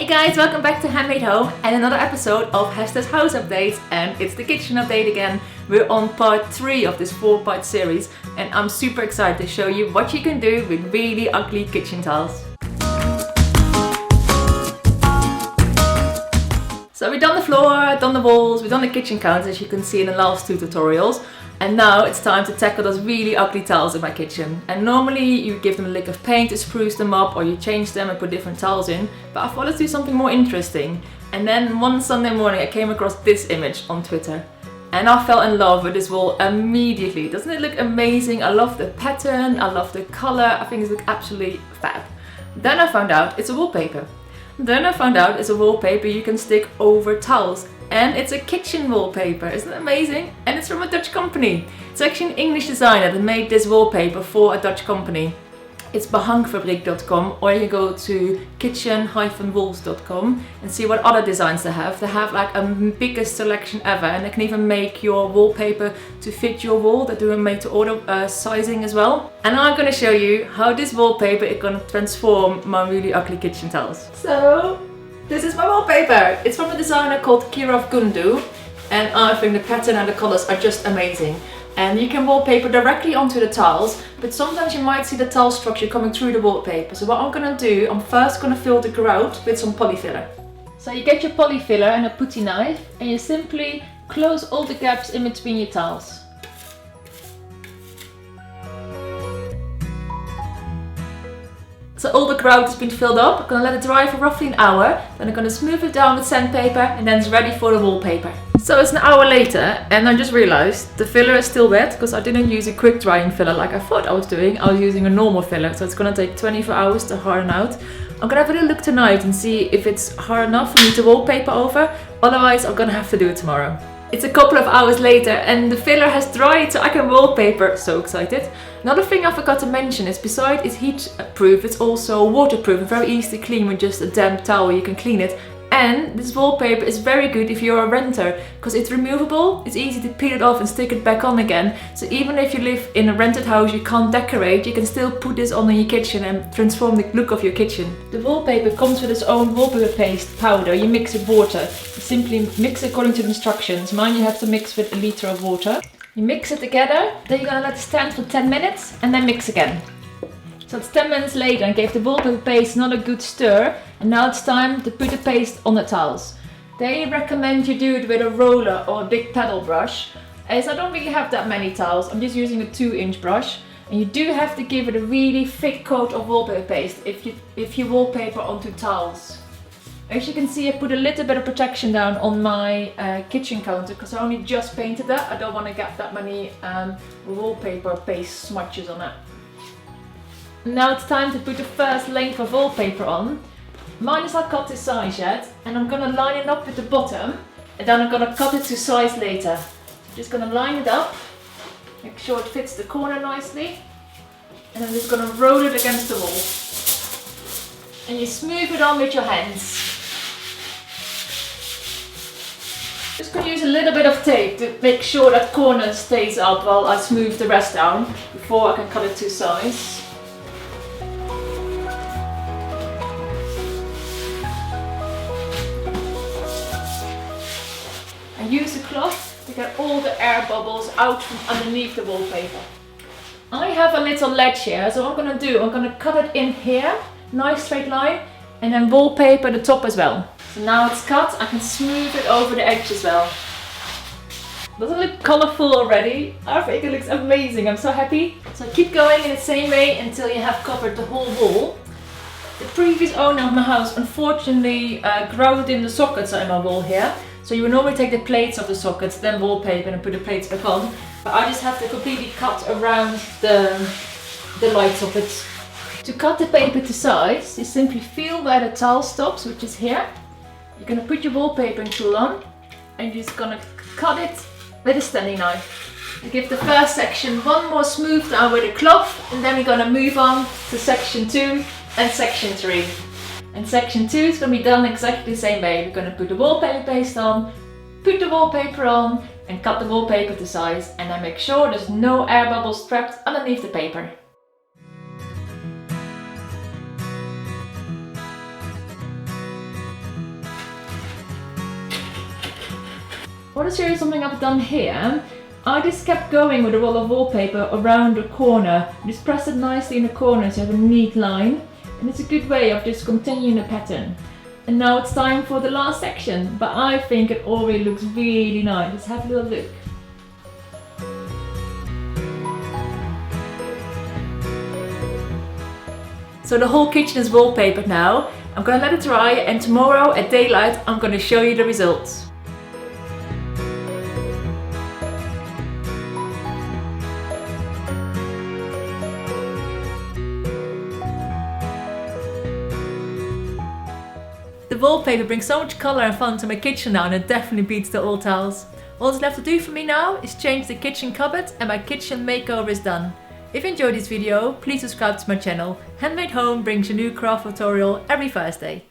Hey guys, welcome back to Handmade Home and another episode of Hester's house updates, and it's the kitchen update again. We're on part 3 of this 4-part series and I'm super excited to show you what you can do with really ugly kitchen tiles. So we've done the floor, done the walls, we've done the kitchen counters as you can see in the last 2 tutorials. And now it's time to tackle those really ugly tiles in my kitchen. And normally you give them a lick of paint to spruce them up, or you change them and put different tiles in. But I thought let's do something more interesting. And then one Sunday morning I came across this image on Twitter. And I fell in love with this wall immediately. Doesn't it look amazing? I love the pattern, I love the color, I think it looks absolutely fab. Then I found out it's a wallpaper. Then I found out it's a wallpaper you can stick over tiles. And it's a kitchen wallpaper, isn't it amazing? And it's from a Dutch company. It's actually an English designer that made this wallpaper for a Dutch company. It's behangfabriek.com, or you go to kitchen-walls.com and see what other designs they have. They have like a biggest selection ever, and they can even make your wallpaper to fit your wall. They do a made to order sizing as well. And I'm going to show you how this wallpaper is going to transform my really ugly kitchen tiles. So this is my wallpaper. It's from a designer called Kirov Gundu, and I think the pattern and the colors are just amazing. And you can wallpaper directly onto the tiles, but sometimes you might see the tile structure coming through the wallpaper. So what I'm gonna do, I'm first gonna fill the grout with some polyfiller. So you get your polyfiller and a putty knife, and you simply close all the gaps in between your tiles. So all the grout has been filled up. I'm gonna let it dry for roughly an hour. Then I'm gonna smooth it down with sandpaper, and then it's ready for the wallpaper. So it's an hour later, and I just realized the filler is still wet because I didn't use a quick drying filler like I thought I was doing. I was using a normal filler, so it's gonna take 24 hours to harden out. I'm gonna have a little look tonight and see if it's hard enough for me to wallpaper over. Otherwise, I'm gonna have to do it tomorrow. It's a couple of hours later and the filler has dried, so I can wallpaper. So excited. Another thing I forgot to mention is besides it's heat proof, it's also waterproof and very easy to clean with just a damp towel. You can clean it. And this wallpaper is very good if you're a renter because it's removable. It's easy to peel it off and stick it back on again. So even if you live in a rented house, you can't decorate, you can still put this on in your kitchen and transform the look of your kitchen. The wallpaper comes with its own wallpaper paste powder. You mix with water. You simply mix according to the instructions. Mine you have to mix with a liter of water. You mix it together, then you're gonna let it stand for 10 minutes and then mix again. So it's 10 minutes later and gave the wallpaper paste another good stir, and now it's time to put the paste on the tiles. They recommend you do it with a roller or a big paddle brush. As I don't really have that many tiles, I'm just using a 2-inch brush, and you do have to give it a really thick coat of wallpaper paste if you wallpaper onto tiles. As you can see, I put a little bit of protection down on my kitchen counter because I only just painted that. I don't want to get that many wallpaper paste smudges on it. Now it's time to put the first length of wallpaper on. Mine is not cut to size yet, and I'm gonna line it up with the bottom, and then I'm gonna cut it to size later. I'm just gonna line it up, make sure it fits the corner nicely, and I'm just gonna roll it against the wall. And you smooth it on with your hands. Just gonna use a little bit of tape to make sure that corner stays up while I smooth the rest down before I can cut it to size. Use a cloth to get all the air bubbles out from underneath the wallpaper. I have a little ledge here, so what I'm going to do, I'm going to cut it in here, nice straight line, and then wallpaper the top as well. So now it's cut, I can smooth it over the edge as well. Doesn't it look colourful already? I think it looks amazing, I'm so happy. So keep going in the same way until you have covered the whole wall. The previous owner of my house unfortunately grouted in the sockets in my wall here. So you would normally take the plates of the sockets, then wallpaper and put the plates back on. But I just have to completely cut around the light sockets. To cut the paper to size, you simply feel where the tile stops, which is here. You're going to put your wallpapering tool on and you're just going to cut it with a standing knife. You give the first section one more smooth down with a cloth, and then we're going to move on to section 2 and section 3. And section 2 is going to be done exactly the same way. We're going to put the wallpaper paste on, put the wallpaper on, and cut the wallpaper to size, and then make sure there's no air bubbles trapped underneath the paper. I want to show you something I've done here. I just kept going with a roll of wallpaper around the corner. Just press it nicely in the corner so you have a neat line. And it's a good way of just continuing the pattern. And now it's time for the last section, but I think it already looks really nice. Let's have a little look. So the whole kitchen is wallpapered now. I'm gonna let it dry, and tomorrow at daylight I'm gonna show you the results. The wallpaper brings so much colour and fun to my kitchen now, and it definitely beats the old tiles. All that's left to do for me now is change the kitchen cupboard and my kitchen makeover is done. If you enjoyed this video, please subscribe to my channel. Handmade Home brings a new craft tutorial every Thursday.